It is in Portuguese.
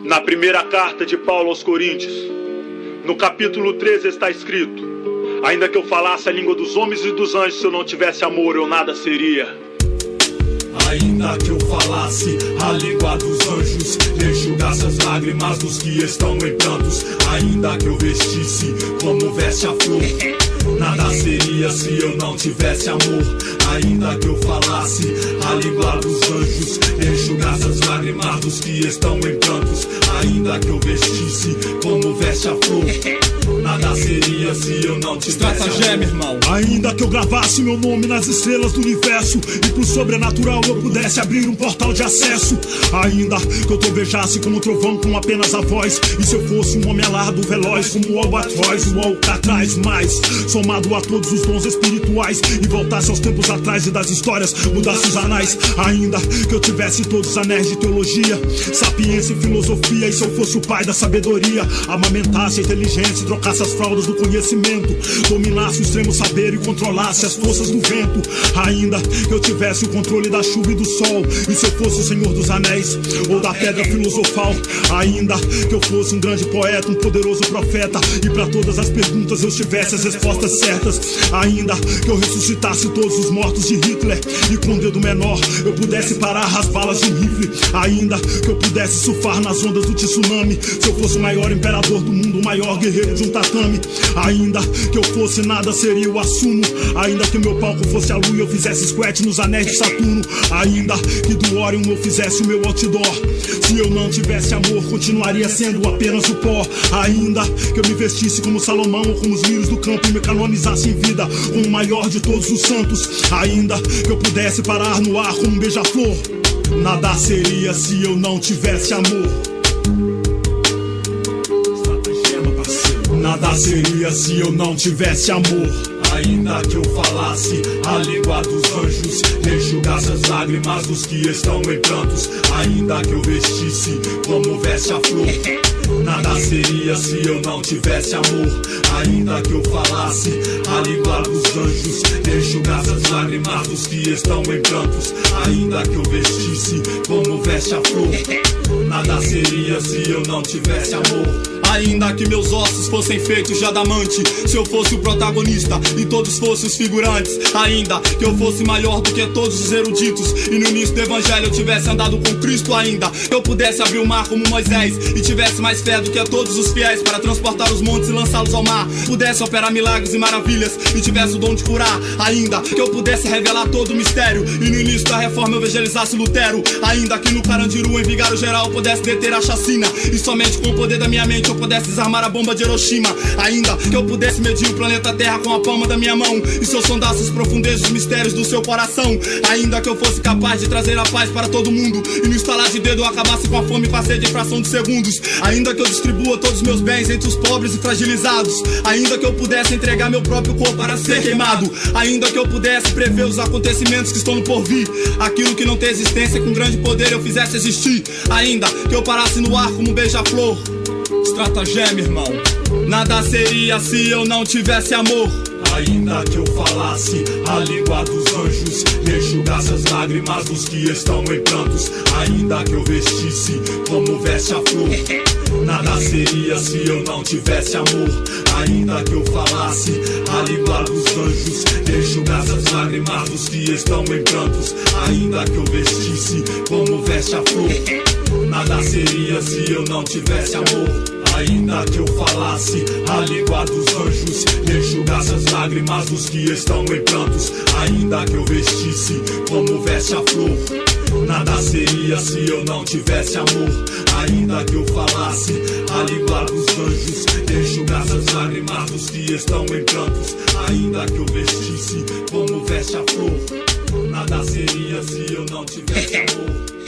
Na primeira carta de Paulo aos Coríntios, no capítulo 13 está escrito: ainda que eu falasse a língua dos homens e dos anjos, se eu não tivesse amor, eu nada seria. Ainda que eu falasse a língua dos anjos, enxugasse as lágrimas dos que estão em prantos, ainda que eu vestisse como veste a flor, nada seria se eu não tivesse amor. Ainda que eu falasse a língua dos anjos, enxugasse as lágrimas dos que estão em prantos, ainda que eu vestisse como veste a flor, nada seria se eu não tivesse amor. Irmão. Ainda que eu gravasse meu nome nas estrelas do universo e pro sobrenatural eu pudesse abrir um portal de acesso, ainda que eu trovejasse como um trovão com apenas a voz, e se eu fosse um homem alado veloz como o albatroz, o alcatraz, mais somado a todos os dons espirituais, e voltasse aos tempos atrás e das histórias mudasse os anais, ainda que eu tivesse todos os anéis de teologia, sapiência e filosofia, e se eu fosse o pai da sabedoria, amamentasse a inteligência e trocasse as fraldas do conhecimento, dominasse o extremo saber e controlasse as forças do vento, ainda que eu tivesse o controle da chuva e do sol, e se eu fosse o Senhor dos Anéis ou da pedra filosofal, ainda que eu fosse um grande poeta, um poderoso profeta, e para todas as perguntas eu tivesse as respostas certas, ainda que eu ressuscitasse todos os mortos de Hitler, e com o dedo menor eu pudesse parar as balas de um rifle, ainda que eu pudesse surfar nas ondas do tsunami, se eu fosse o maior imperador do mundo, o maior guerreiro de um tatame, ainda que eu fosse nada seria o assumo, ainda que meu palco fosse a lua e eu fizesse squat nos anéis de Saturno, ainda que do Orion eu fizesse o meu outdoor, se eu não tivesse amor continuaria sendo apenas o pó, ainda que eu me vestisse como Salomão ou como os lírios do campo e me canonizasse em vida como o maior de todos os santos, ainda que eu pudesse parar no ar como um beija-flor, nada seria se eu não tivesse amor. Nada seria se eu não tivesse amor. Ainda que eu falasse a língua dos anjos, enxugasse as lágrimas dos que estão em prantos, ainda que eu vestisse como veste a flor, nada seria se eu não tivesse amor. Ainda que eu falasse a língua dos anjos, enxugasse as lágrimas dos que estão em prantos, ainda que eu vestisse como veste a flor, nada seria se eu não tivesse amor. Ainda que meus ossos fossem feitos de adamante, se eu fosse o protagonista e todos fossem os figurantes, ainda que eu fosse maior do que todos os eruditos e no início do evangelho eu tivesse andado com Cristo, ainda que eu pudesse abrir o mar como Moisés e tivesse mais fé do que todos os fiéis para transportar os montes e lançá-los ao mar, pudesse operar milagres e maravilhas e tivesse o dom de curar, ainda que eu pudesse revelar todo o mistério e no início da reforma eu evangelizasse Lutero, ainda que no Carandiru em Vigário Geral eu pudesse deter a chacina e somente com o poder da minha mente eu pudesse desarmar a bomba de Hiroshima, ainda que eu pudesse medir o planeta Terra com a palma da minha mão e se eu sondasse os profundezas dos mistérios do seu coração, ainda que eu fosse capaz de trazer a paz para todo mundo e no estalar de dedo eu acabasse com a fome e com a sede em fração de segundos, ainda que eu distribua todos os meus bens entre os pobres e fragilizados, ainda que eu pudesse entregar meu próprio corpo para ser queimado, ainda que eu pudesse prever os acontecimentos que estão no porvir, aquilo que não tem existência com grande poder eu fizesse existir, ainda que eu parasse no ar como um beija-flor. Estratagema, irmão. Nada seria se eu não tivesse amor. Ainda que eu falasse a língua dos anjos, enxugasse as lágrimas dos que estão em prantos, ainda que eu vestisse como veste a flor, nada seria se eu não tivesse amor. Ainda que eu falasse a língua dos anjos, enxugasse as lágrimas dos que estão em prantos, ainda que eu vestisse como veste a flor, nada seria se eu não tivesse amor. Ainda que eu falasse a língua dos anjos, enxugasse as lágrimas dos que estão em prantos, ainda que eu vestisse como veste a flor, nada seria se eu não tivesse amor. Ainda que eu falasse a língua dos anjos, enxugasse as lágrimas dos que estão em prantos, ainda que eu vestisse como veste a flor, nada seria se eu não tivesse amor.